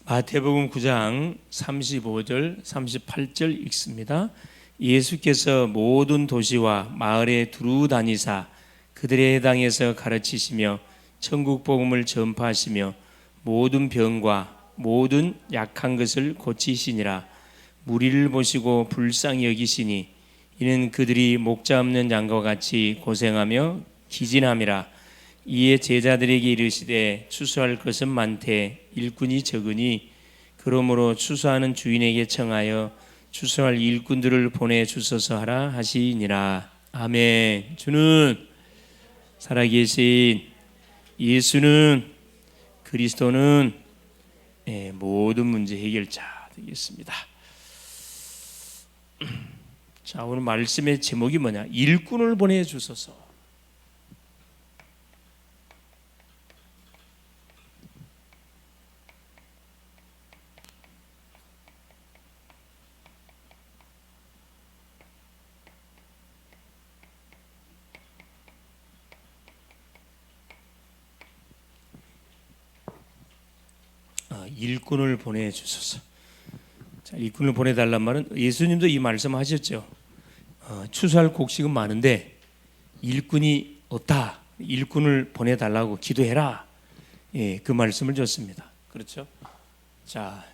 마태복음 9장 35절 38절 읽습니다. 예수께서 모든 도시와 마을에 두루 다니사 그들의 해당에서 가르치시며 천국 복음을 전파하시며 모든 병과 모든 약한 것을 고치시니라. 무리를 보시고 불쌍히 여기시니 이는 그들이 목자 없는 양과 같이 고생하며 기진함이라. 이에 제자들에게 이르시되 추수할 것은 많되 일꾼이 적으니 그러므로 추수하는 주인에게 청하여 추수할 일꾼들을 보내주소서 하라 하시니라. 아멘. 주는 살아계신 예수는 그리스도는 모든 문제 해결자 되겠습니다. 자, 오늘 말씀의 제목이 뭐냐? 일꾼을 보내주소서. 일꾼을 보내주소서. 자, 일꾼을 보내달란 말은 예수님도 이 말씀하셨죠. 추수할 곡식은 많은데 일꾼이 없다. 일꾼을 보내달라고 기도해라. 그 말씀을 줬습니다. 그렇죠? 자,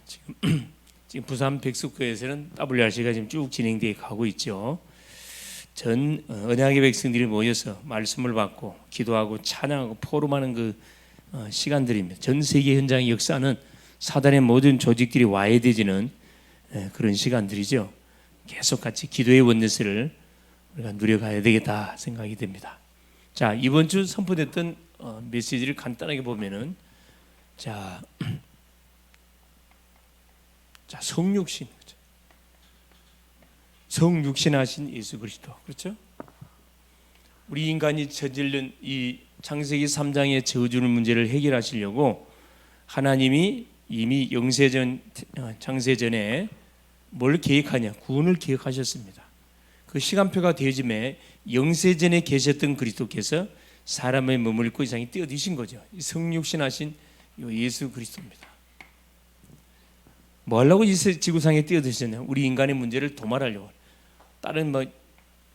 지금 부산 백석교회에서는 WRC가 지금 쭉 진행되어 가고 있죠. 전 언약의 백성들이 모여서 말씀을 받고 기도하고 찬양하고 포럼하는 그 시간들입니다. 전 세계 현장의 역사는 사단의 모든 조직들이 와야 되지는 그런 시간들이죠. 계속 같이 기도의 원내스를 우리가 누려가야 되겠다 생각이 됩니다. 자, 이번 주 선포됐던 메시지를 간단하게 보면은 자 성육신, 성육신하신 예수 그리스도, 그렇죠? 우리 인간이 저지른 이 창세기 3장의 저주의 문제를 해결하시려고 하나님이 이미 영세전 창세전에 뭘 계획하냐? 구원을 계획하셨습니다. 그 시간표가 되어짐에 영세전에 계셨던 그리스도께서 사람의 몸을 입고 이 세상에 뛰어드신 거죠. 성육신하신 예수 그리스도입니다. 뭐 하려고 이 지구상에 뛰어드셨냐? 우리 인간의 문제를 도말하려고. 다른 뭐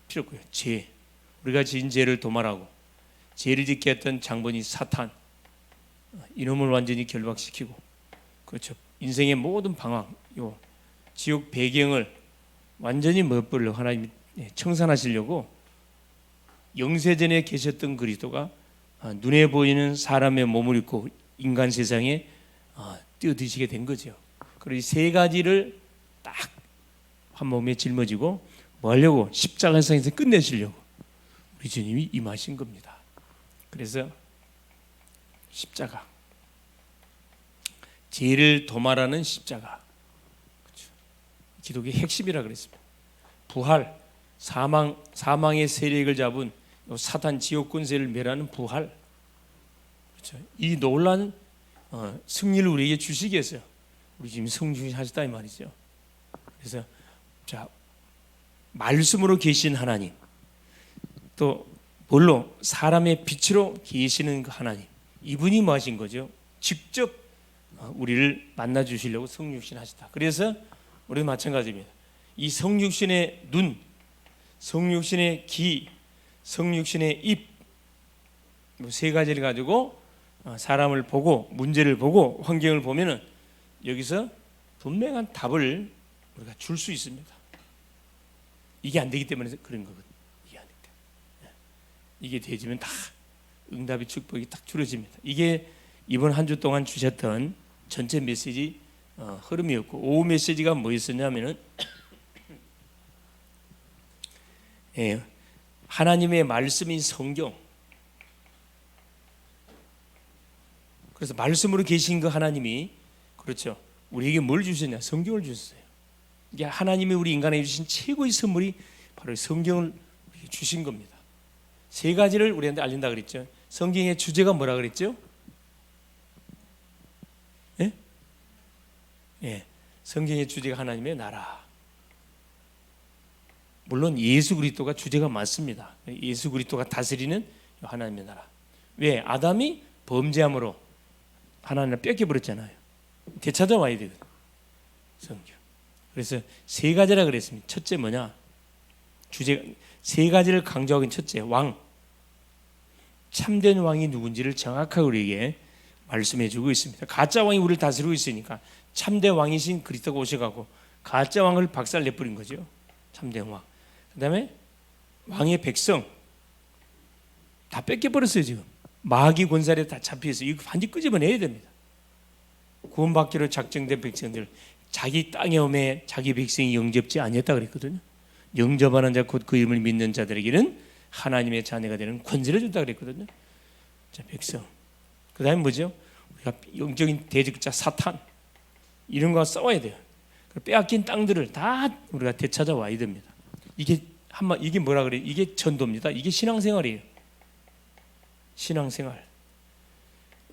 필요 없고요. 죄, 우리가 지은 죄를 도말하고 죄를 짓게 했던 장본인 사탄, 이놈을 완전히 결박시키고, 그렇죠, 인생의 모든 방황, 요 지옥 배경을 완전히 멋버리려고 하나님이 청산하시려고 영세전에 계셨던 그리스도가 눈에 보이는 사람의 몸을 입고 인간 세상에 뛰어드시게 된 거죠. 그리고 이 세 가지를 딱 한 몸에 짊어지고 뭐 하려고? 십자가상에서 끝내시려고 우리 주님이 임하신 겁니다. 그래서 십자가, 죄를 도말하는 십자가, 그렇죠, 기독의 핵심이라 그랬습니다. 부활, 사망의 세력을 잡은 사탄 지옥 권세를 멸하는 부활, 그렇죠, 이 놀라운 승리를 우리에게 주시기 위해서 우리 지금 성육신하셨다 이 말이죠. 그래서 자, 말씀으로 계신 하나님, 또 뭘로? 사람의 빛으로 계시는 그 하나님, 이분이 뭐 하신 거죠? 직접 우리를 만나 주시려고 성육신하셨다. 그래서 우리도 마찬가지입니다. 이 성육신의 눈, 성육신의 귀, 성육신의 입, 세 가지를 가지고 사람을 보고 문제를 보고 환경을 보면은 여기서 분명한 답을 우리가 줄 수 있습니다. 이게 안 되기 때문에 그런 거거든요. 이게 안 되기 때문에. 이게 되지면 다 응답의 축복이 딱 줄어집니다. 이게 이번 한 주 동안 주셨던 전체 메시지 흐름이었고, 오후 메시지가 뭐였었냐면은 하나님의 말씀인 성경, 그래서 말씀으로 계신 그 하나님이, 그렇죠, 우리에게 뭘 주셨냐? 성경을 주셨어요. 이게 하나님이 우리 인간에게 주신 최고의 선물이 바로 성경을 주신 겁니다. 세 가지를 우리한테 알린다 그랬죠. 성경의 주제가 뭐라 그랬죠? 성경의 주제가 하나님의 나라. 물론 예수 그리스도가 주제가 맞습니다. 예수 그리스도가 다스리는 하나님의 나라. 왜? 아담이 범죄함으로 하나님을 뺏겨버렸잖아요. 되찾아와야 되거든. 성경. 그래서 세 가지라 그랬습니다. 첫째 뭐냐? 주제 세 가지를 강조하고 있는 첫째, 왕. 참된 왕이 누군지를 정확하게 우리에게 말씀해주고 있습니다. 가짜 왕이 우리를 다스리고 있으니까 참된 왕이신 그리스도가 오셔가고 가짜 왕을 박살 내버린 거죠. 참된 왕. 그다음에 왕의 백성 다 뺏겨버렸어요. 지금 마귀 권살에 다 잡혀있어요. 이거 반드시 끄집어내야 됩니다. 구원받기로 작정된 백성들, 자기 땅에 오매 자기 백성이 영접지 아니었다 그랬거든요. 영접하는 자 곧 그 이름을 믿는 자들에게는 하나님의 자녀가 되는 권세를 준다 그랬거든요. 자, 백성. 그 다음에 뭐죠? 우리가 영적인 대적자 사탄 이런 거와 싸워야 돼요. 빼앗긴 땅들을 다 우리가 되찾아와야 됩니다. 이게 뭐라 그래요? 이게 전도입니다. 이게 신앙생활이에요. 신앙생활.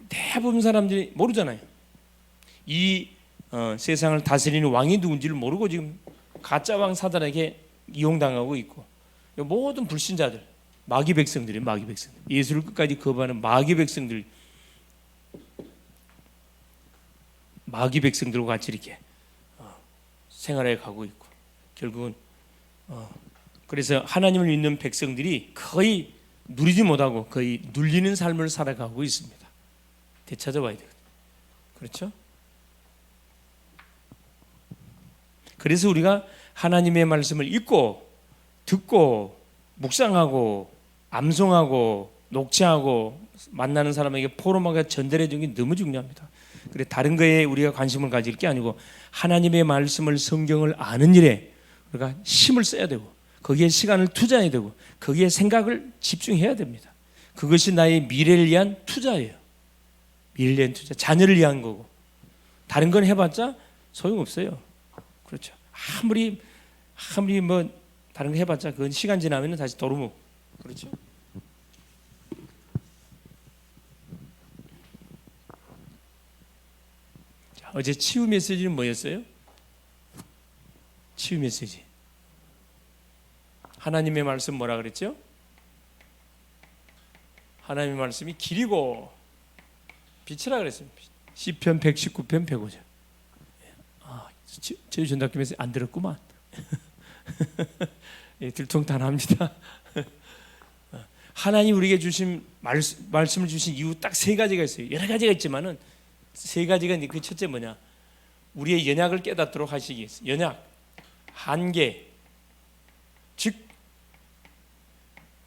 대부분 사람들이 모르잖아요. 이 세상을 다스리는 왕이 누군지를 모르고 지금 가짜 왕 사단에게 이용당하고 있고, 모든 불신자들, 마귀 백성들이 마귀 백성들, 예수를 끝까지 거부하는 마귀 백성들, 마귀 백성들과 같이 이렇게 생활해 가고 있고, 결국은 그래서 하나님을 믿는 백성들이 거의 누리지 못하고 거의 눌리는 삶을 살아가고 있습니다. 되찾아와야 되거든요. 그렇죠? 그래서 우리가 하나님의 말씀을 읽고 듣고 묵상하고 암송하고 녹취하고 만나는 사람에게 포럼하게 전달해 주는 게 너무 중요합니다. 그래 다른 거에 우리가 관심을 가질 게 아니고 하나님의 말씀을 성경을 아는 일에 우리가 힘을 써야 되고 거기에 시간을 투자해야 되고 거기에 생각을 집중해야 됩니다. 그것이 나의 미래를 위한 투자예요. 미래를 위한 투자, 자녀를 위한 거고 다른 건 해봤자 소용없어요. 그렇죠. 아무리 뭐 다른 거 해봤자 그건 시간 지나면 다시 도루묵. 그렇죠. 자, 어제 치유 메시지는 뭐였어요? 치유 메시지. 하나님의 말씀 뭐라 그랬죠? 하나님의 말씀이 길이고 빛이라 그랬습니다. 시편 119편 105절. 저희 전답김에서 안 들었구만. 예, 들통탄합니다. 하나님 우리에게 주신 말씀을 주신 이유 딱 세 가지가 있어요. 여러 가지가 있지만은 세 가지가 그 첫째 뭐냐? 우리의 연약을 깨닫도록 하시기 위해서. 연약, 한계, 즉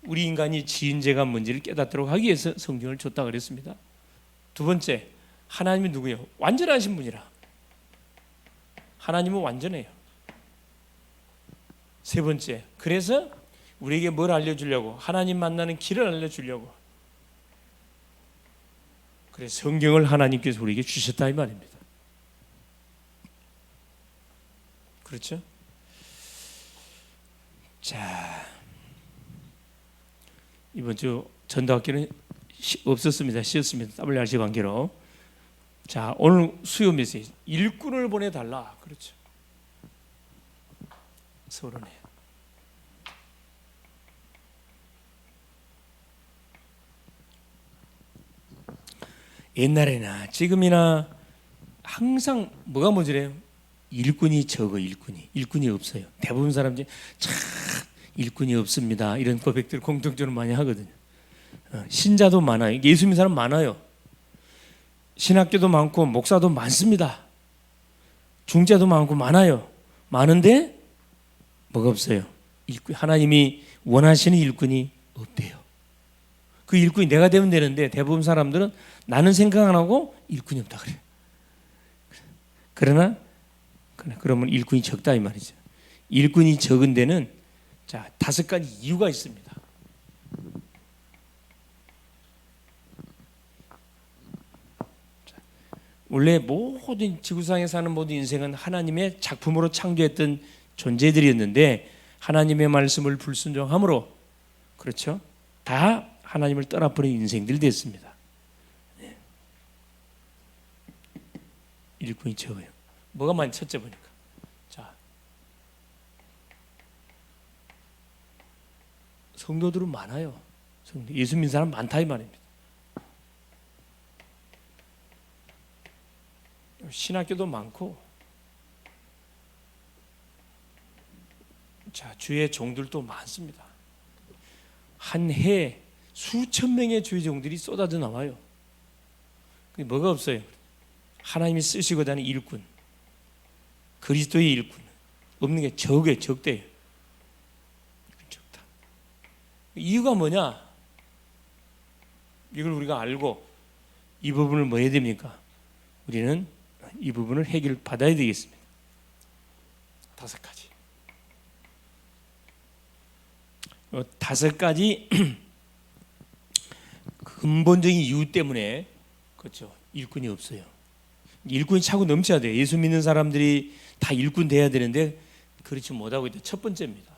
우리 인간이 지은 죄가 뭔지를 깨닫도록 하기 위해서 성경을 줬다 그랬습니다. 두 번째, 하나님이 누구예요? 완전하신 분이라. 하나님은 완전해요. 세 번째, 그래서 우리에게 뭘 알려주려고? 하나님 만나는 길을 알려주려고. 그래서 성경을 하나님께서 우리에게 주셨다 이 말입니다. 그렇죠? 자, 이번 주 전도학기는 없었습니다. 쉬었습니다. WRC 관계로. 자, 오늘 수요 메시지 일꾼을 보내달라. 그렇죠. 서론에 옛날에나 지금이나 항상 뭐가 모자래요? 일꾼이 적어. 일꾼이 없어요. 대부분 사람들이 참 일꾼이 없습니다 이런 고백들을 공통적으로 많이 하거든요. 신자도 많아요. 예수 믿는 사람 많아요. 신학교도 많고 목사도 많습니다. 중자도 많고 많아요. 많은데 뭐가 없어요? 하나님이 원하시는 일꾼이 없대요. 그 일꾼이 내가 되면 되는데 대부분 사람들은 나는 생각 안 하고 일꾼이 없다 그래요. 그러면 일꾼이 적다 이 말이죠. 일꾼이 적은 데는 자 5가지 이유가 있습니다. 원래 모든 지구상에 사는 모든 인생은 하나님의 작품으로 창조했던 존재들이었는데 하나님의 말씀을 불순종함으로 그렇죠? 다 하나님을 떠나버린 인생들이 됐습니다. 네. 일꾼이 적어요. 뭐가 많이 첫째 보니까 자 성도들은 많아요. 예수 믿는 사람 많다 이 말입니다. 신학교도 많고, 자, 주의 종들도 많습니다. 한 해 수천 명의 주의 종들이 쏟아져 나와요. 근데 뭐가 없어요? 하나님이 쓰시고자 하는 일꾼, 그리스도의 일꾼 없는 게 적대요. 적다. 이유가 뭐냐? 이걸 우리가 알고 이 부분을 뭐 해야 됩니까? 우리는 이 부분을 해결받아야 되겠습니다. 5가지. 5가지 근본적인 이유 때문에, 그렇죠, 일꾼이 없어요. 일꾼이 차고 넘쳐야 돼요. 예수 믿는 사람들이 다 일꾼 돼야 되는데 그렇지 못하고 있다. 첫 번째입니다.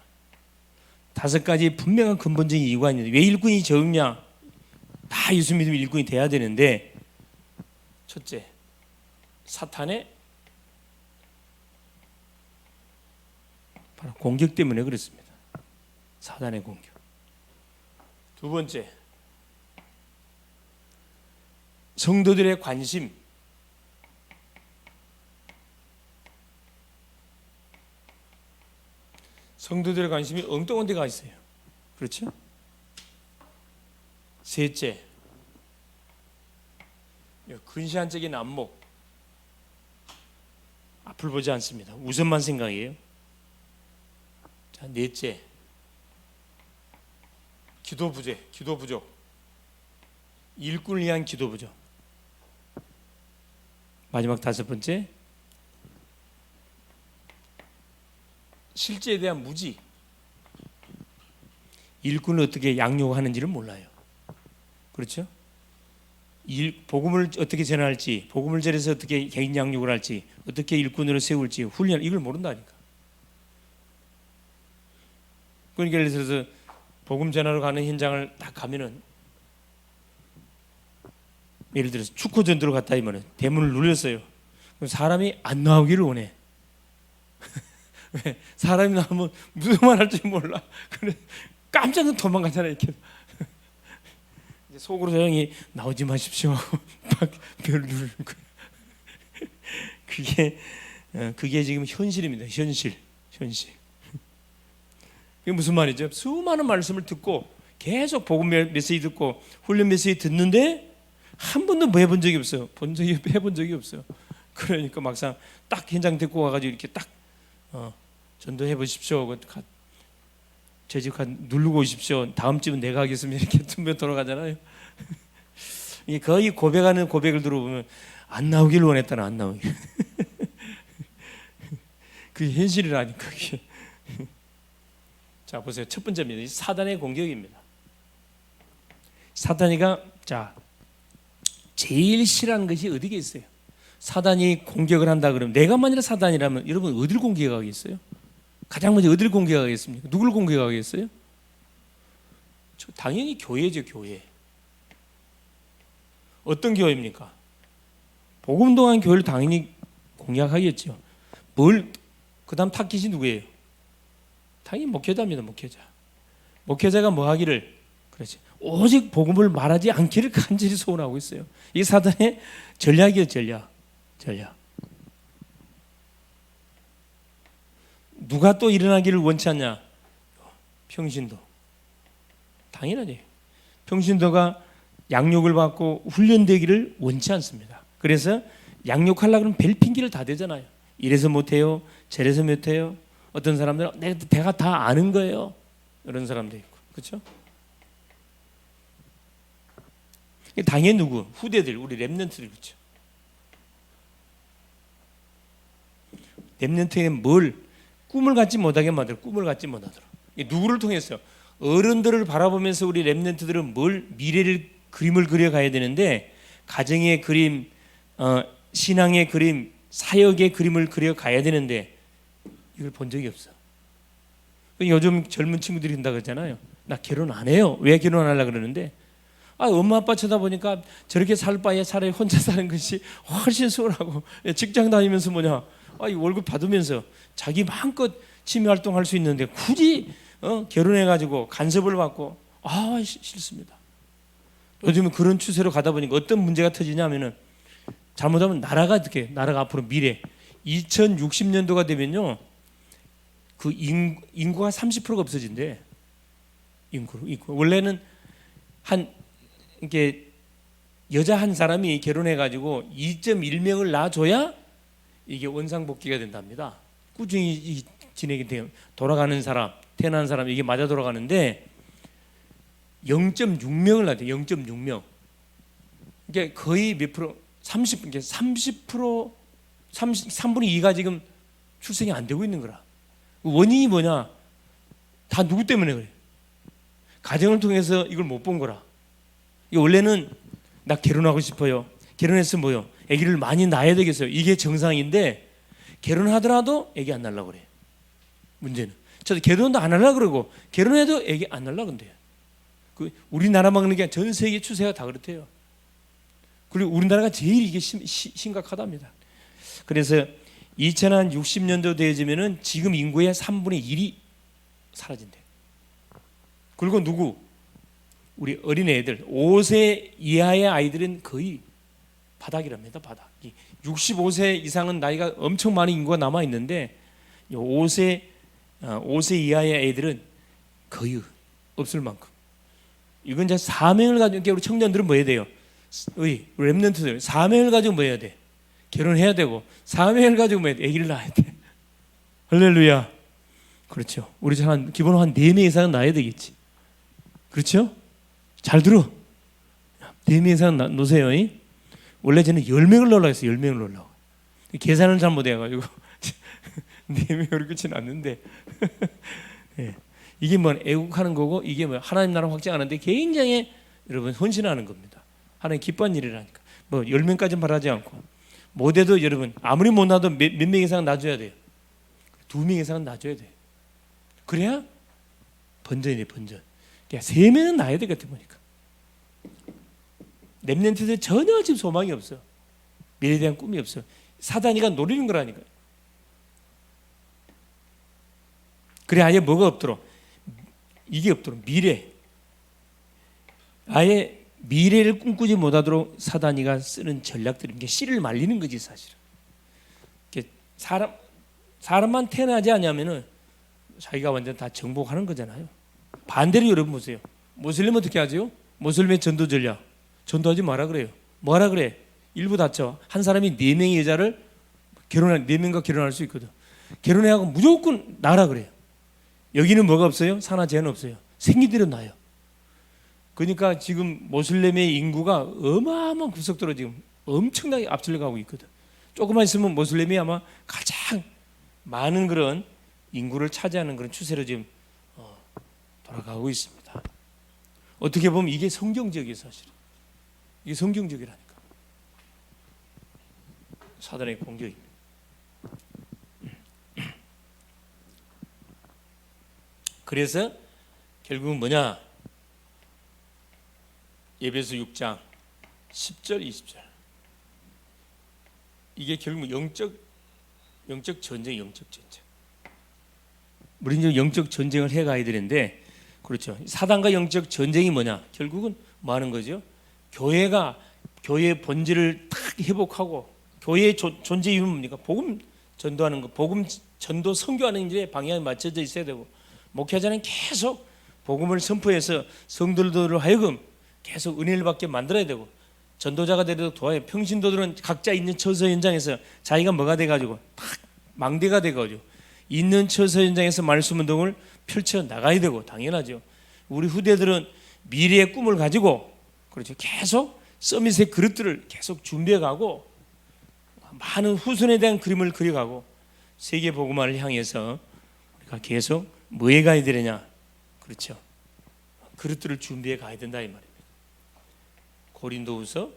5가지 분명한 근본적인 이유가 있는데, 왜 일꾼이 적냐? 다 예수 믿으면 일꾼이 돼야 되는데, 첫째, 사탄의 바로 공격 때문에 그렇습니다. 사탄의 공격. 두 번째, 성도들의 관심. 성도들의 관심이 엉뚱한 데 가 있어요. 그렇죠? 셋째, 근시안적인 안목. 앞을 보지 않습니다. 우선만 생각해요. 자, 넷째, 기도 부족. 일꾼을 위한 기도 부족. 마지막 5번째, 실제에 대한 무지. 일꾼을 어떻게 양육하는지를 몰라요. 그렇죠? 복음을 어떻게 전할지, 복음을 전해서 어떻게 개인 양육을 할지, 어떻게 일꾼으로 세울지, 훈련, 이걸 모른다니까. 그러니까 예를 들어서 복음 전하러 가는 현장을 딱 가면은, 예를 들어서 축구 전도로 갔다 하면은 대문을 눌렸어요. 그럼 사람이 안 나오기를 원해. 왜? 사람이 나오면 무슨 말 할지 몰라. 그래 깜짝 도망가잖아요. 이렇게. 이제 속으로 조용히 나오지 마십시오 하고 막 별 누르는 거예요. 그게 지금 현실입니다. 현실. 그게 무슨 말이죠? 수많은 말씀을 듣고 계속 복음 메시지 듣고 훈련 메시지 듣는데 한 번도 뭐 해본 적이 없어요. 해본 적이 없어요. 그러니까 막상 딱 현장 데리고 와가지고 이렇게 딱 전도해 보십시오. 재직 누르고 오십시오. 다음 집은 내가 하겠습니다. 이렇게 tumbe 돌아가잖아요. 이게 거의 고백하는 고백을 들어보면 안 나오길 원했다는 안 나오길. 그게 현실이라니까 그게. 자 보세요. 첫 번째입니다. 사단의 공격입니다. 사단이가 제일 싫어하는 것이 어디에 있어요? 사단이 공격을 한다 그러면, 내가 만약 사단이라면 여러분 어디를 공격하겠어요? 가장 먼저 어디를 공격하겠습니까? 누구를 공격하겠어요? 당연히 교회죠. 교회. 어떤 교회입니까? 복음 동안 교회를 당연히 공략하겠죠. 그 다음 타깃이 누구예요? 당연히 목회자입니다. 목회자가 뭐 하기를, 그렇지, 오직 복음을 말하지 않기를 간절히 소원하고 있어요. 이게 사단의 전략이에요. 전략. 누가 또 일어나기를 원치 않냐? 평신도. 당연하지. 평신도가 양육을 받고 훈련되기를 원치 않습니다. 그래서 양육하려고 그러면 별 핑계를 다 대잖아요. 이래서 못해요, 저래서 못해요. 어떤 사람들은 내가 다 아는 거예요. 이런 사람도 있고. 그렇죠? 당연히 누구? 후대들, 우리 렘넌트들. 그렇죠? 렘넌트에는 꿈을 갖지 못하게 만들어. 꿈을 갖지 못하도록. 누구를 통해서? 어른들을 바라보면서 우리 렘넌트들은 미래를 그림을 그려가야 되는데, 가정의 그림, 신앙의 그림, 사역의 그림을 그려가야 되는데 이걸 본 적이 없어. 요즘 젊은 친구들이 한다 그러잖아요. 나 결혼 안 해요. 왜 결혼 안 하려고 그러는데, 엄마 아빠 쳐다보니까 저렇게 살 바에 차라리 혼자 사는 것이 훨씬 수월하고, 직장 다니면서 이 월급 받으면서 자기 마음껏 취미 활동할 수 있는데 굳이 결혼해가지고 간섭을 받고, 싫습니다. 요즘은 그런 추세로 가다 보니까 어떤 문제가 터지냐면은, 잘못하면 나라가 어떻게 나라가 앞으로 미래 2060년도가 되면요 그 인구가 30%가 없어진대. 인구 원래는 한 이게 여자 한 사람이 결혼해 가지고 2.1명을 낳아줘야 이게 원상복귀가 된답니다. 꾸준히 진행이 돼요. 돌아가는 사람, 태어난 사람 이게 맞아 돌아가는데 0.6명을 낳대. 0.6명. 이게 거의 몇 프로? 30% 3분의 2가 지금 출생이 안 되고 있는 거라. 원인이 뭐냐? 다 누구 때문에 그래? 가정을 통해서 이걸 못 본 거라. 이게 원래는 나 결혼하고 싶어요. 결혼해서 뭐요? 아기를 많이 낳아야 되겠어요. 이게 정상인데 결혼하더라도 아기 안 낳으려고 그래. 문제는 저도 결혼도 안 하려고 그러고 결혼해도 아기 안 낳으려고 그런대요. 그 우리나라만 그런 게 아니라 전 세계 추세가 다 그렇대요. 그리고 우리나라가 제일 이게 심각하답니다. 그래서 2060년도 되어지면은 지금 인구의 3분의 1이 사라진대. 그리고 누구? 우리 어린애들 5세 이하의 아이들은 거의 바닥이랍니다. 바닥. 65세 이상은 나이가 엄청 많은 인구가 남아 있는데 5세 이하의 아이들은 거의 없을 만큼. 이건 이제 사명을 가지고 우리 청년들은 뭐 해야 돼요? 렘넌트들 사명을 가지고 뭐 해야 돼? 결혼해야 되고 사명을 가지고 뭐 해야 돼? 아기를 낳아야 돼. 할렐루야. 그렇죠. 우리 기본으로 한 4명 이상은 낳아야 되겠지. 그렇죠? 잘 들어. 4명 이상 놓으세요. 원래 저는 10명을 넣으려고 했어요. 10명을 넣으려고. 계산을 잘못해가지고 4명으로 끝이 났는데 네. 이게 뭐 애국하는 거고 이게 뭐 하나님 나라 확장하는데 굉장히 여러분 헌신하는 겁니다. 하나님 기뻐하는 일이라니까. 뭐 10명까지는 바라지 않고 못해도 여러분 아무리 못 낳아도 몇 명 이상은 놔줘야 돼요. 2명 이상은 놔줘야 돼요. 그래야 번전이에요. 번전. 3명은 낳아야 될 것 같아 보니까. 렘넌트들 전혀 지금 소망이 없어. 미래에 대한 꿈이 없어. 사단이가 노리는 거라니까. 그래 아예 뭐가 없도록 이게 없도록 미래 아예 미래를 꿈꾸지 못하도록 사단이가 쓰는 전략들이 이게 씨를 말리는 거지 사실은. 사람만 태어나지 않냐면은 자기가 완전 다 정복하는 거잖아요. 반대로 여러분 보세요. 모슬림 어떻게 하죠? 모슬림의 전도 전략. 전도하지 마라 그래요. 뭐하라 그래? 일부 다쳐. 한 사람이 4명의 여자를 4명과 결혼할 수 있거든. 결혼해하고 무조건 나라 그래요. 여기는 뭐가 없어요? 산하 제한 없어요. 생기대로 나요. 그러니까 지금 모슬렘의 인구가 어마어마한 구속도로 지금 엄청나게 앞질러가고 있거든. 조금만 있으면 모슬렘이 아마 가장 많은 그런 인구를 차지하는 그런 추세로 지금 돌아가고 있습니다. 어떻게 보면 이게 성경적이에요, 사실. 이게 성경적이라니까. 사단의 공격입니다. 그래서 결국은 뭐냐? 에베소 6장 10절 20절. 이게 결국 영적 전쟁, 영적 전쟁. 우리는 영적 전쟁을 해가야 되는데, 그렇죠. 사단과 영적 전쟁이 뭐냐? 결국은 뭐 하는 거죠? 교회의 본질을 탁 회복하고, 교회의 존재 이유는 뭡니까? 복음 전도하는 거, 복음 전도 선교하는 일에 방향이 맞춰져 있어야 되고, 목회자는 계속 복음을 선포해서 성도들로 하여금 계속 은혜를 받게 만들어야 되고, 전도자가 되도록 도와요. 평신도들은 각자 있는 처소 현장에서 자기가 뭐가 돼가지고 탁 망대가 돼가지고 있는 처소 현장에서 말씀 운동을 펼쳐 나가야 되고, 당연하죠. 우리 후대들은 미래의 꿈을 가지고, 그렇죠, 계속 서밋의 그릇들을 계속 준비해가고 많은 후손에 대한 그림을 그려가고 세계 복음화를 향해서 우리가 계속 뭐에 가야 되느냐, 그렇죠, 그릇들을 준비해 가야 된다 이 말입니다. 고린도후서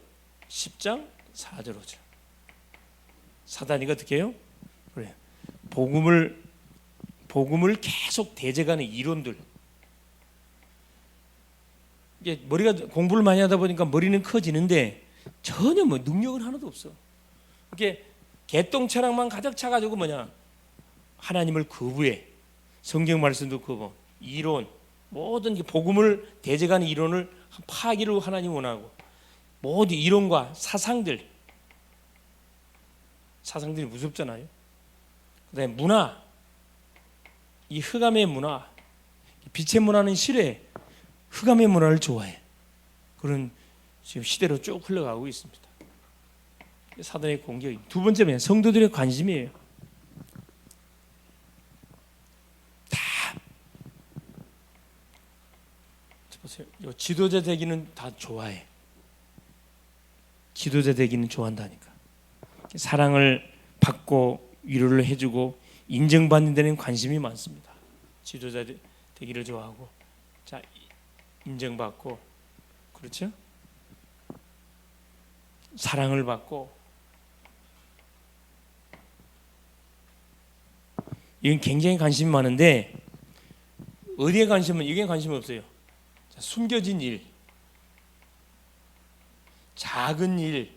10장 4절 5절. 사단이가 어떻게 해요? 그래, 복음을 계속 대적하는 이론들. 이게 머리가 공부를 많이 하다 보니까 머리는 커지는데 전혀 뭐 능력은 하나도 없어. 이게 개똥 철학만 가득 차가지고 뭐냐, 하나님을 거부해. 성경 말씀도 거부, 이론, 모든 복음을 대적하는 이론을 파기를 하나님 원하고, 모든 이론과 사상들, 사상들이 무섭잖아요. 그다음에 문화, 이 흑암의 문화, 빛의 문화는 싫어해. 흑암의 문화를 좋아해. 그런 지금 시대로 쭉 흘러가고 있습니다. 사단의 공격이. 두 번째는 성도들의 관심이에요. 다 보세요. 지도자 되기는 다 좋아해. 지도자 되기는 좋아한다니까. 사랑을 받고 위로를 해주고 인정받는 데는 관심이 많습니다. 지도자 되기를 좋아하고, 자, 인정받고, 그렇죠? 사랑을 받고, 이건 굉장히 관심이 많은데 어디에 관심은 이게 관심이 없어요. 자, 숨겨진 일, 작은 일,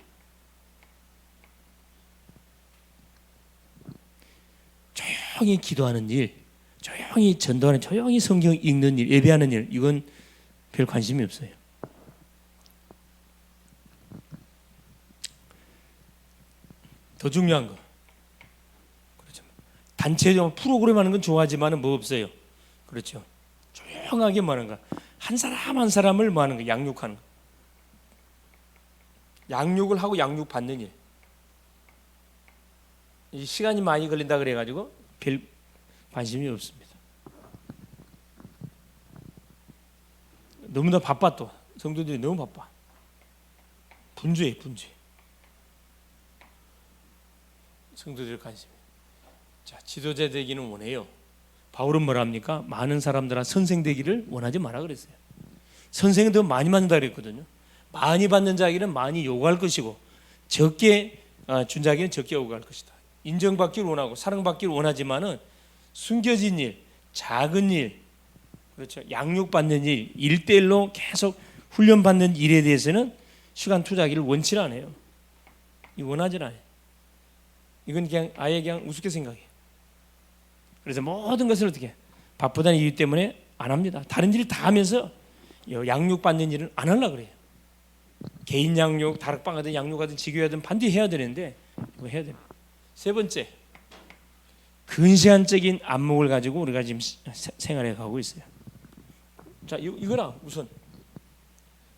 조용히 기도하는 일, 조용히 전도하는, 조용히 성경 읽는 일, 예배하는 일, 이건 별 관심이 없어요. 더 중요한 거, 그렇죠. 단체적으로 프로그램 하는 건 좋아하지만은 뭐 없어요. 그렇죠. 조용하게 뭐 하는 거, 한 사람 한 사람을 뭐 하는 거, 양육하는 거. 양육을 하고 양육 받는 일. 이 시간이 많이 걸린다 그래가지고 별 관심이 없습니다. 너무나 바빠. 또 성도들이 너무 바빠. 분주해. 성도들 관심. 자, 지도자 되기는 원해요. 바울은 뭐랍니까? 많은 사람들아 선생 되기를 원하지 마라 그랬어요. 선생은 더 많이 받는다 그랬거든요. 많이 받는 자에게는 많이 요구할 것이고, 적게 준 자에게는 적게 요구할 것이다. 인정받기를 원하고 사랑받기를 원하지만은 숨겨진 일, 작은 일, 그렇죠, 양육받는 일, 1대1로 계속 훈련받는 일에 대해서는 시간 투자하기를 원치 않아요. 원하지 않아요. 이건 그냥 아예 그냥 우습게 생각해요. 그래서 모든 것을 어떻게 바쁘다는 이유 때문에 안 합니다. 다른 일을 다 하면서 양육받는 일은 안 하려고 그래요. 개인 양육, 다락방하든 양육하든 지교하든 반드시 해야 되는데 이거 해야 됩니다. 세 번째, 근시안적인 안목을 가지고 우리가 지금 생활해 가고 있어요. 자, 이거랑 우선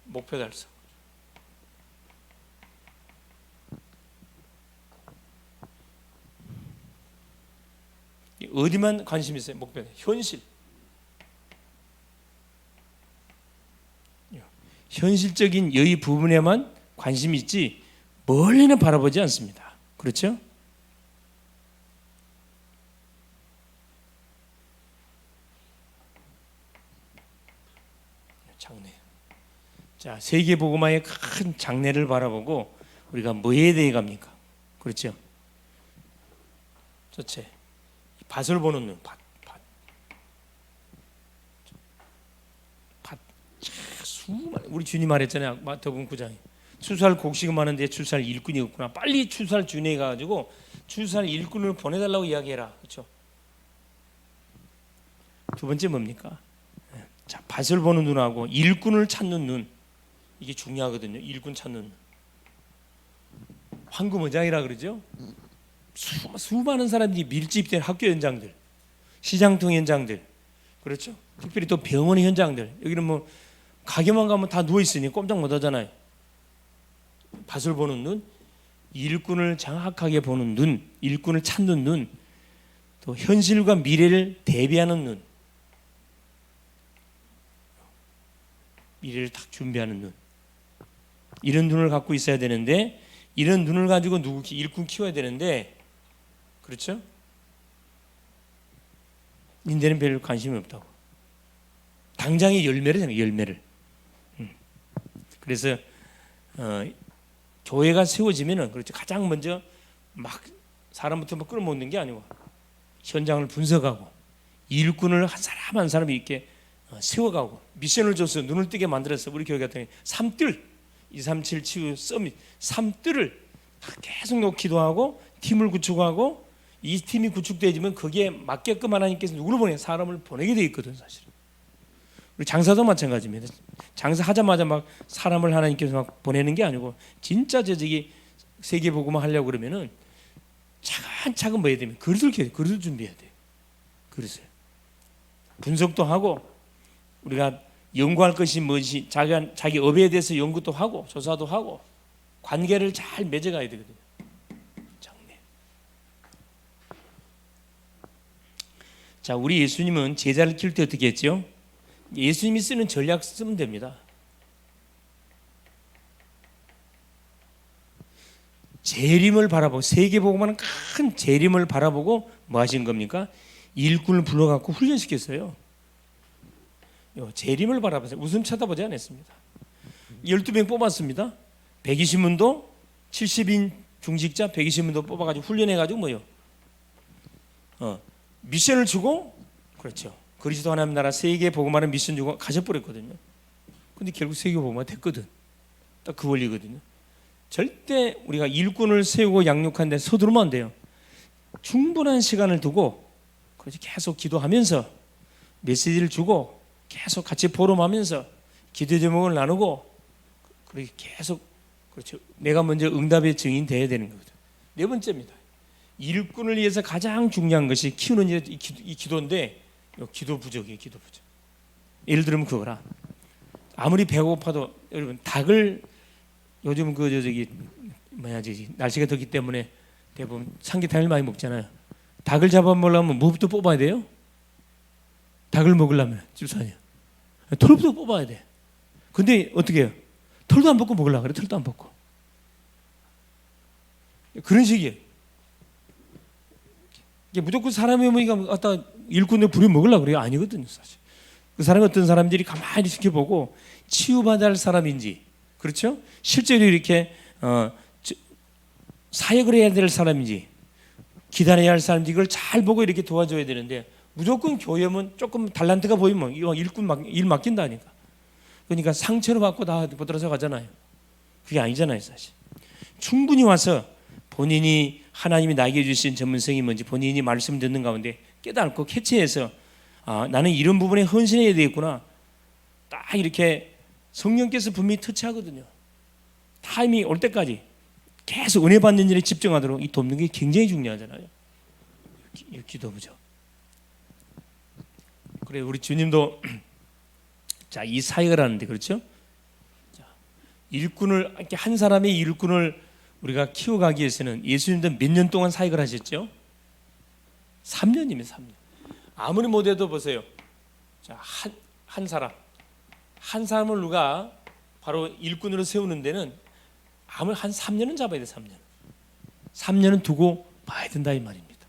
목표 달성. 어디만 관심 있어요? 목표, 현실. 현실적인 여의 부분에만 관심이 있지 멀리는 바라보지 않습니다. 그렇죠? 장래. 자, 세계 복음화의 큰 장래를 바라보고 우리가 뭐에 대해 갑니까? 그렇죠? 첫째, 밭을 보는 눈. 밭. 우리 주님 말했잖아요. 마태복음 9장에 추수할 곡식은 많은데 추수할 일꾼이 없구나. 빨리 추수할 준에 가지고 추수할 일꾼을 보내달라고 이야기해라. 그렇죠? 두 번째 뭡니까? 자, 밭을 보는 눈하고 일꾼을 찾는 눈, 이게 중요하거든요. 일꾼 찾는 눈. 황금어장이라 그러죠. 수많은 사람들이 밀집된 학교 현장들, 시장통 현장들, 그렇죠? 특별히 또 병원의 현장들. 여기는 뭐 가게만 가면 다 누워 있으니 꼼짝 못 하잖아요. 밭을 보는 눈, 일꾼을 정확하게 보는 눈, 일꾼을 찾는 눈, 또 현실과 미래를 대비하는 눈, 미래를 딱 준비하는 눈. 이런 눈을 갖고 있어야 되는데, 이런 눈을 가지고 일꾼 키워야 되는데, 그렇죠? 인대는 별 관심이 없다고. 당장의 열매를 생각해요. 열매를. 그래서 교회가 세워지면은, 그렇죠, 가장 먼저 막 사람부터 막 끌어모으는 게 아니고 현장을 분석하고 일꾼을 한 사람 한 사람이 이렇게 세워가고 미션을 줘서 눈을 뜨게 만들어서 우리 교회 같은 경우에 3뜰 237 치유 서밋 3뜰을 계속 놓고 기도하고 팀을 구축하고, 이 팀이 구축되어지면 거기에 맞게끔 하나님께서 누구를 보내? 사람을 보내게 돼 있거든. 사실 우리 장사도 마찬가지입니다. 장사하자마자 막 사람을 하나님께서 막 보내는 게 아니고, 진짜 저기 세계복음화 하려고 그러면은 차근차근 뭐 해야 되면 그릇을 준비해야 돼. 그릇을 분석도 하고 우리가 연구할 것이 무엇이 자기 업에 대해서 연구도 하고 조사도 하고 관계를 잘 맺어가야 되거든요. 장래. 자, 우리 예수님은 제자를 키울 때 어떻게 했죠? 예수님이 쓰는 전략 쓰면 됩니다. 재림을 바라보고 세계복음하는 큰 재림을 바라보고 뭐 하신 겁니까? 일꾼을 불러갖고 훈련시켰어요. 재림을 바라보세요. 웃음 쳐다보지 않았습니다. 12명 뽑았습니다. 120문도 70인 중직자 120문도 뽑아가지고 훈련해가지고 뭐요? 미션을 주고 그렇죠. 그리스도 하나님 나라 세계 복음하는 미션 주고 가셔버렸거든요. 근데 결국 세계 복음화 됐거든. 딱 그 원리거든요. 절대 우리가 일꾼을 세우고 양육하는데 서두르면 안 돼요. 충분한 시간을 두고 계속 기도하면서 메시지를 주고 계속 같이 포럼하면서 기도 제목을 나누고 그렇게 계속 그렇죠. 내가 먼저 응답의 증인 돼야 되는 거거든. 네 번째입니다. 일꾼을 위해서 가장 중요한 것이 키우는 이 기도인데 기도 부족이에요. 기도 부족. 예를 들면 그거라. 아무리 배고파도 여러분 닭을 요즘 날씨가 덥기 때문에 대부분 삼계탕을 많이 먹잖아요. 닭을 잡아먹으려면 뭐부터 뽑아야 돼요? 닭을 먹으려면 집사님 털부터 뽑아야 돼. 근데 어떻게 해요? 털도 안 벗고 먹으려고 그래. 털도 안 벗고 그런 식이에요. 이게 무조건 사람이 오니까 갖다 일꾼을 부려 먹으려고 그래요? 아니거든요. 사실 그 사람이 어떤 사람들이 가만히 지켜보고 치유받아야 할 사람인지 그렇죠? 실제로 이렇게 사역을 해야 될 사람인지 기다려야 할 사람인지 이걸 잘 보고 이렇게 도와줘야 되는데 무조건 교회면 조금 달란트가 보이면 일 맡긴다니까. 그러니까 상처를 받고 다 붙들어서 가잖아요. 그게 아니잖아요. 사실 충분히 와서 본인이 하나님이 나에게 주신 전문성이 뭔지 본인이 말씀 듣는 가운데 깨닫고 캐치해서 나는 이런 부분에 헌신해야 되겠구나. 딱 이렇게 성령께서 분명히 터치하거든요. 타임이 올 때까지 계속 은혜 받는 일에 집중하도록 이 돕는 게 굉장히 중요하잖아요. 기도부죠. 그래 우리 주님도 자, 이 사역을 하는데 그렇죠? 자, 일꾼을 이렇게 한 사람의 일꾼을 우리가 키워가기 위해서는 예수님도 몇 년 동안 사역을 하셨죠? 3년이면 3년. 아무리 못해도 보세요. 자, 한 사람을 누가 바로 일꾼으로 세우는 데는 아무리 한 3년은 잡아야 돼. 3년은 두고 봐야 된다 이 말입니다.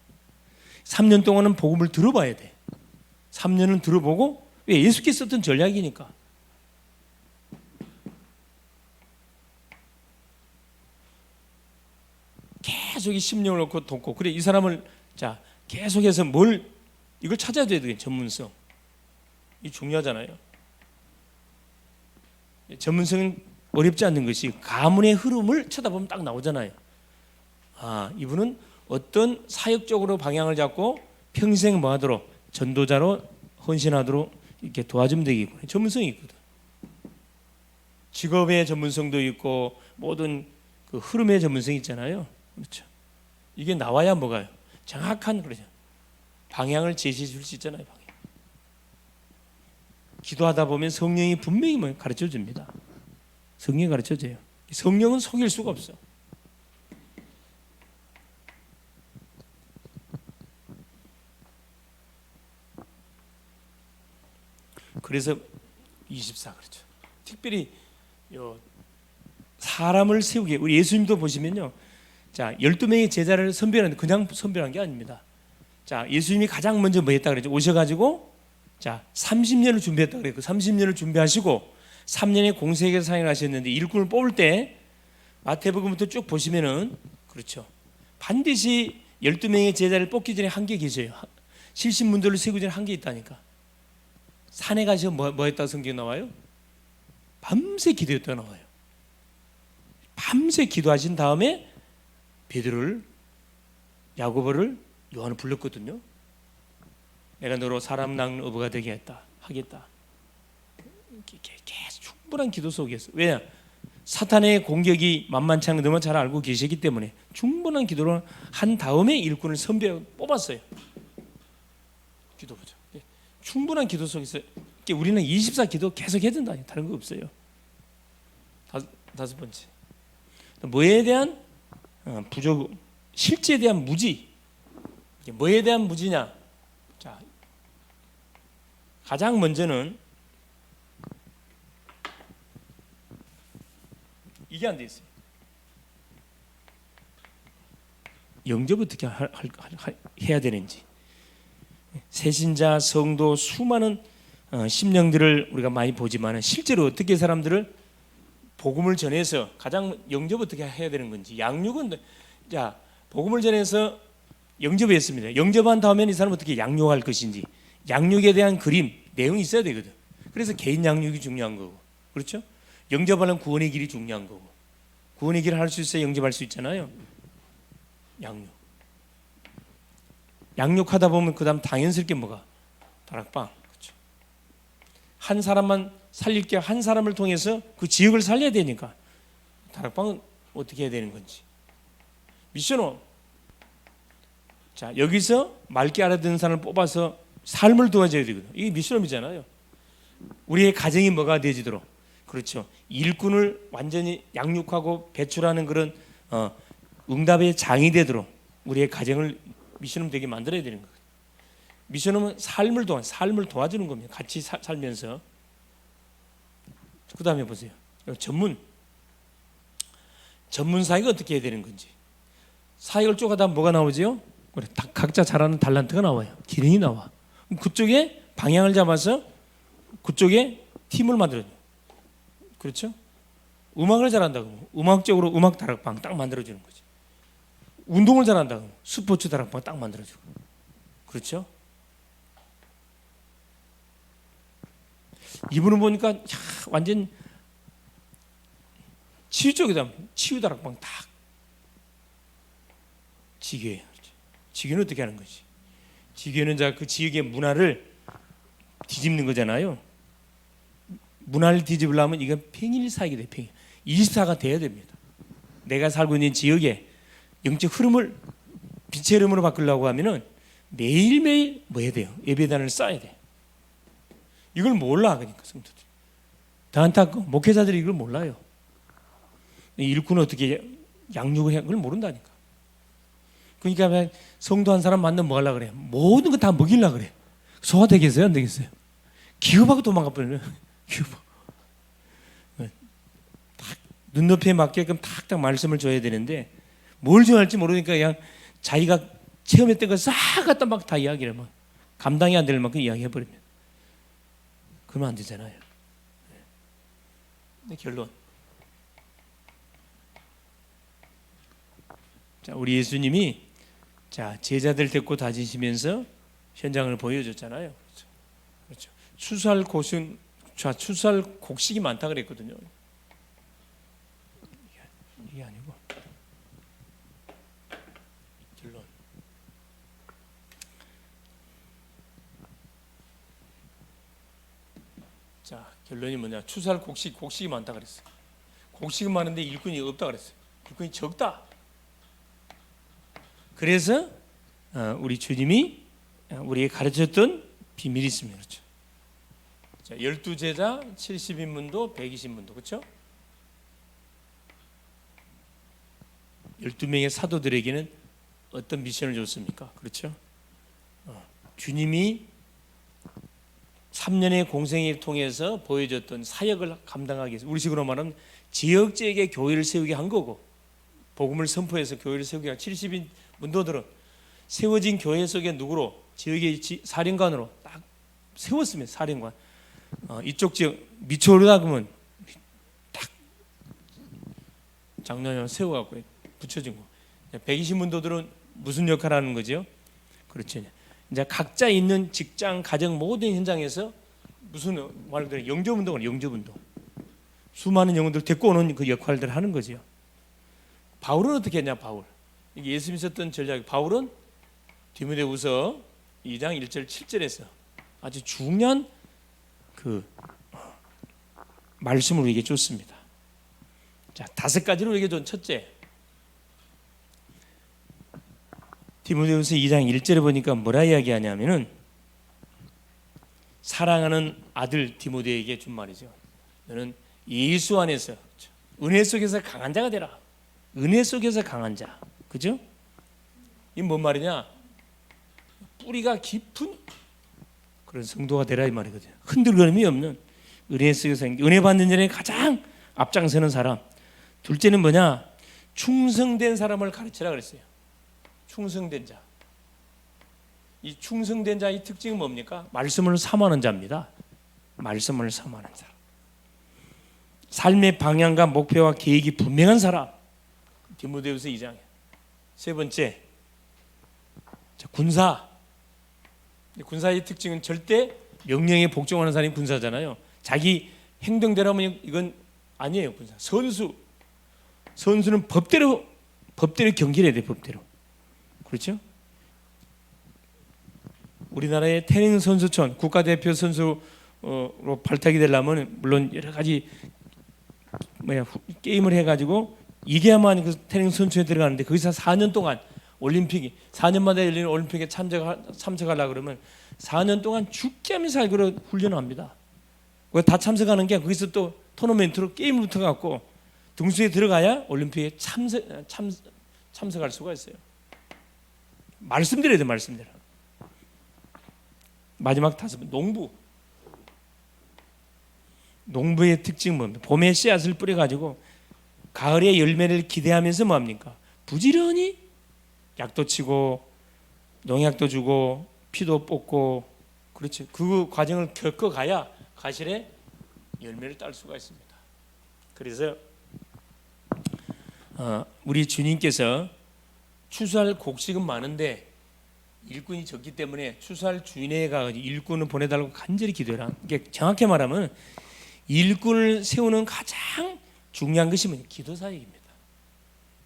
3년 동안은 복음을 들어봐야 돼. 3년은 들어보고 왜 예수께서 썼던 전략이니까. 계속 이 심령을 놓고 돕고 그래 이 사람을 자 계속해서 이걸 찾아줘야 되겠 전문성. 이 중요하잖아요. 전문성은 어렵지 않는 것이 가문의 흐름을 쳐다보면 딱 나오잖아요. 이분은 어떤 사역적으로 방향을 잡고 평생 뭐하도록 전도자로 헌신하도록 이렇게 도와주면 되겠구나. 전문성이 있거든. 직업의 전문성도 있고 모든 그 흐름의 전문성이 있잖아요. 그렇죠. 이게 나와야 뭐가요? 정확한 그러죠. 방향을 제시해 줄 수 있잖아요. 방향. 기도하다 보면 성령이 분명히 뭐 가르쳐 줍니다. 성령이 가르쳐 줘요. 성령은 속일 수가 없어. 그래서 24 그렇죠. 특별히 사람을 세우게 우리 예수님도 보시면요. 자, 12명의 제자를 선별하는데 그냥 선별한 게 아닙니다. 자, 예수님이 가장 먼저 뭐 했다 그랬죠? 오셔가지고 자, 30년을 준비했다 그랬고 30년을 준비하시고 3년의 공생애를 사역을 하셨는데 일꾼을 뽑을 때 마태복음부터 쭉 보시면은 그렇죠. 반드시 12명의 제자를 뽑기 전에 한 게 계셔요. 70문도를 세우기 전에 한 게 있다니까. 산에 가서 뭐 했다고 성경에 나와요? 밤새 기도했다고 나와요. 밤새 기도하신 다음에 베드로를 야고보를 요한을 불렀거든요. 내가 너로 사람 낳는 어부가 되게 하겠다. 계속 충분한 기도 속에서 왜냐? 사탄의 공격이 만만치 않은 걸 너무 잘 알고 계시기 때문에 충분한 기도를 한 다음에 일꾼을 선배 뽑았어요. 기도 보죠. 충분한 기도 속에서 우리는 24 기도 계속 해야 된다. 다른 거 없어요. 다섯 번째, 뭐에 대한 부족, 실제에 대한 무지. 이게 뭐에 대한 무지냐? 자, 가장 먼저는 이게 안 돼 있어요. 영접 어떻게 해야 되는지. 새신자, 성도, 수많은 심령들을 우리가 많이 보지만 실제로 어떻게 사람들을 복음을 전해서 가장 영접 어떻게 해야 되는 건지. 양육은 자 복음을 전해서 영접했습니다. 영접한 다음에 이 사람 어떻게 양육할 것인지, 양육에 대한 그림, 내용이 있어야 되거든. 그래서 개인 양육이 중요한 거고, 그렇죠? 영접하려면 구원의 길이 중요한 거고, 구원의 길을 할 수 있어야 영접할 수 있잖아요. 양육하다 보면 그다음 당연스럽게 뭐가 다락방, 그렇죠? 한 사람만 살릴 게 한 사람을 통해서 그 지역을 살려야 되니까 다락방은 어떻게 해야 되는 건지. 미션홈. 자, 여기서 맑게 알아듣는 사람을 뽑아서 삶을 도와줘야 되거든. 이게 미션홈이잖아요. 우리의 가정이 뭐가 되지도록, 그렇죠? 일꾼을 완전히 양육하고 배출하는 그런 응답의 장이 되도록 우리의 가정을 미션홈 되게 만들어야 되는 거예요. 미션홈은 삶을 도와주는 겁니다. 같이 살면서. 그 다음에 보세요. 전문 사역이 어떻게 해야 되는 건지. 사역을 쭉 하다 뭐가 나오죠? 각자 잘하는 달란트가 나와요. 기능이 나와. 그쪽에 방향을 잡아서 그쪽에 팀을 만들어요. 그렇죠? 음악을 잘한다고 음악적으로 음악 다락방 딱 만들어주는 거지. 운동을 잘한다고 스포츠 다락방 딱 만들어주고. 그렇죠? 이분은 보니까 완전 치유 쪽이다. 치유 다락방 딱. 지교예요. 지교는 어떻게 하는 거지? 지교는 그 지역의 문화를 뒤집는 거잖아요. 문화를 뒤집으려면 이건 평일사역이 돼. 평일 24가 돼야 됩니다. 내가 살고 있는 지역의 영적 흐름을 빛의 흐름으로 바꾸려고 하면은 매일매일 뭐 해야 돼요? 예배단을 쌓아야 돼. 이걸 몰라. 그러니까 성도들 더 안타깝고 목회자들이 이걸 몰라요. 일꾼은 어떻게 양육을 해? 그걸 모른다니까. 그러니까 성도 한 사람 만나면 뭐 하려고 그래? 모든 거 다 먹이려고 그래. 소화되겠어요? 안 되겠어요? 기업하고 도망가 버려요. 기업. 딱 눈높이에 맞게끔 탁탁 말씀을 줘야 되는데 뭘 줘야 할지 모르니까 그냥 자기가 체험했던 거 싹 갖다 막 다 이야기를 막 감당이 안 될 만큼 이야기해버리면 그러면 안 되잖아요. 결론. 자, 우리 예수님이 제자들 데리고 다니시면서 현장을 보여줬잖아요. 그렇죠. 추수할 곡식이 많다 그랬거든요. 이게 아니고 결론. 자, 결론이 뭐냐? 추수할 곡식이 많다 그랬어요. 곡식은 많은데 일꾼이 없다 그랬어요. 일꾼이 적다. 그래서 우리 주님이 우리에게 가르쳤던 비밀이 있습니다. 그렇죠? 자, 12제자 70인문도 120문도 그렇죠? 12명의 사도들에게는 어떤 미션을 줬습니까? 그렇죠? 주님이 3년의 공생을 통해서 보여줬던 사역을 감당하기 위해서 우리식으로 말하면 지역지역에 교회를 세우게 한 거고 복음을 선포해서 교회를 세우게 한 70인 문도들은 세워진 교회 속에 누구로? 지역의 사령관으로 딱 세웠으면 사령관. 이쪽 지역 미쳐오르다 그러면 딱 장로님 세워갖고 붙여진 거. 120문도들은 무슨 역할을 하는 거죠? 그렇죠. 이제 각자 있는 직장, 가정 모든 현장에서 무슨 말들 영접운동은 영접운동. 수많은 영혼들 데리고 오는 그 역할들을 하는 거죠. 바울은 어떻게 했냐? 바울. 이게 예수님이 썼던 전략. 바울은 디모데후서 2장 1절 7절에서 아주 중요한 그 말씀을 우리에게 줬습니다. 자, 5가지로 얘기해 준. 첫째, 디모데후서 2장 1절에 보니까 뭐라 이야기하냐면은 사랑하는 아들 디모데에게 준 말이죠. 너는 예수 안에서 은혜 속에서 강한 자가 되라. 은혜 속에서 강한 자, 그죠? 이 뭔 말이냐? 뿌리가 깊은 그런 성도가 되라 이 말이거든요. 흔들거림이 없는 은혜 속에서 은혜 받는 자에 가장 앞장서는 사람. 둘째는 뭐냐? 충성된 사람을 가르치라 그랬어요. 충성된 자. 이 충성된 자의 특징은 뭡니까? 말씀을 사모하는 자입니다. 말씀을 사모하는 사람. 삶의 방향과 목표와 계획이 분명한 사람. 디모데후서 2장에. 세 번째, 군사. 군사의 특징은 절대 명령에 복종하는 사람이 군사잖아요. 자기 행동대로면 이건 아니에요. 군사. 선수는 법대로 경기를 해야 돼. 법대로. 그렇죠? 우리나라의 태릉 선수촌 국가대표 선수로 발탁이 되려면 물론 여러 가지 게임을 해가지고 이겨야만 그 태릉 선수촌에 들어가는데 거기서 4년 동안 올림픽이 4년마다 열리는 올림픽에 참석하려고 그러면 4년 동안 죽게 하면서 살기로 훈련합니다. 다 참석하는 게 거기서 또 토너먼트로 게임을 붙어갖고 등수에 들어가야 올림픽에 참석할 수가 있어요. 말씀드려야 돼. 말씀대로. 마지막 5번, 농부의 특징은 뭡니까? 봄에 씨앗을 뿌려가지고 가을에 열매를 기대하면서 뭐합니까? 부지런히 약도 치고 농약도 주고 피도 뽑고, 그렇지, 그 과정을 겪어가야 가실에 열매를 딸 수가 있습니다. 그래서 우리 주님께서 추수할 곡식은 많은데 일꾼이 적기 때문에 추수할 주인에게 가가지고 일꾼을 보내달라고 간절히 기도해라. 이게 정확히 말하면 일꾼을 세우는 가장 중요한 것이 뭐냐? 기도사역입니다.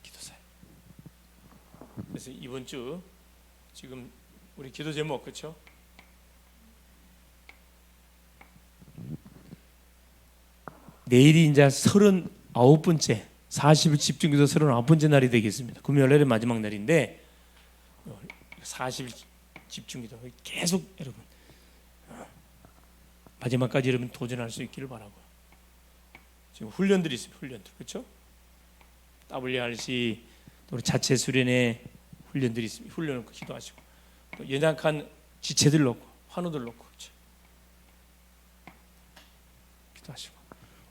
기도사역. 그래서 이번 주 지금 우리 기도 제목 그렇죠? 내일이 이제 39번째 40일 집중기도 39번째 날이 되겠습니다. 금요일날의 마지막 날인데 40일 집중기도 계속 여러분 마지막까지 여러분 도전할 수 있기를 바라고요. 지금 훈련들이 있습니다. 훈련들 그렇죠? WRC 또 자체 수련회 훈련들이 있습니다. 훈련을 기도하시고 또 연약한 지체들 놓고 환우들 놓고 그렇죠? 기도하시고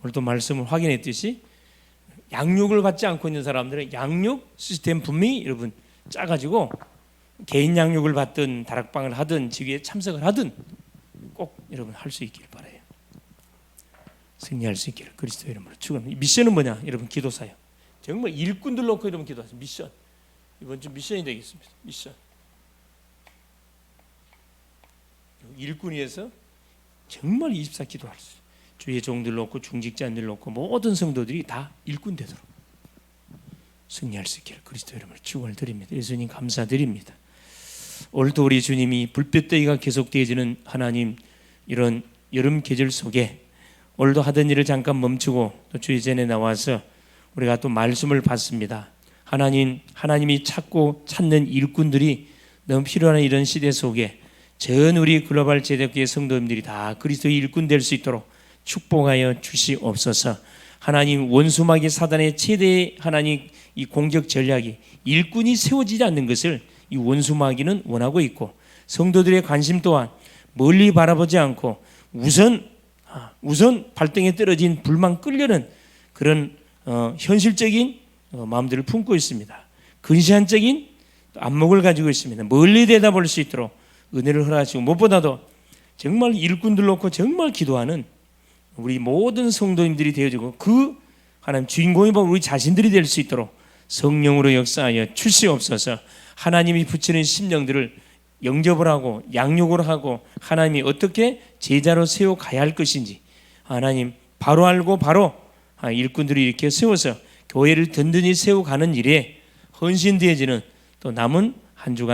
오늘 또 말씀을 확인했듯이 양육을 받지 않고 있는 사람들은 양육 시스템 분명히 여러분 짜가지고 개인 양육을 받든 다락방을 하든 지휘에 참석을 하든 꼭 여러분 할 수 있기를 바라요. 승리할 수 있기를 그리스도 이름으로 축원합니다. 미션은 뭐냐? 여러분 기도사요. 정말 일꾼들 놓고 여러분 기도하세요. 미션. 이번 주 미션이 되겠습니다. 미션. 일꾼 위해서 정말 24 기도할 수 있어요. 주의 종들 놓고 중직자들 놓고 모든 성도들이 다 일꾼 되도록 승리할 수 있기를 그리스도 이름으로 축원을 드립니다. 예수님 감사드립니다. 오늘도 우리 주님이 불볕더위가 계속되어지는 하나님 이런 여름 계절 속에 오늘도 하던 일을 잠깐 멈추고 또 주의 전에 나와서 우리가 또 말씀을 받습니다. 하나님이 찾고 찾는 일꾼들이 너무 필요한 이런 시대 속에 전 우리 글로벌 제대교회 성도님들이 다 그리스도의 일꾼 될 수 있도록 축복하여 주시옵소서. 하나님 원수마귀 사단의 최대 하나님 이 공격 전략이 일꾼이 세워지지 않는 것을 이 원수마귀는 원하고 있고 성도들의 관심 또한 멀리 바라보지 않고 우선 발등에 떨어진 불만 끌려는 그런 현실적인 마음들을 품고 있습니다. 근시안적인 안목을 가지고 있습니다. 멀리 내다볼 수 있도록 은혜를 허락하시고 무엇보다도 정말 일꾼들 놓고 정말 기도하는 우리 모든 성도님들이 되어지고 그 하나님 주인공이 바로 우리 자신들이 될 수 있도록 성령으로 역사하여 주시옵소서. 하나님이 붙이는 심령들을 영접을 하고 양육을 하고 하나님이 어떻게 제자로 세워가야 할 것인지 하나님 바로 알고 바로 일꾼들이 이렇게 세워서 교회를 든든히 세워가는 일에 헌신되어지는 또 남은 한 주간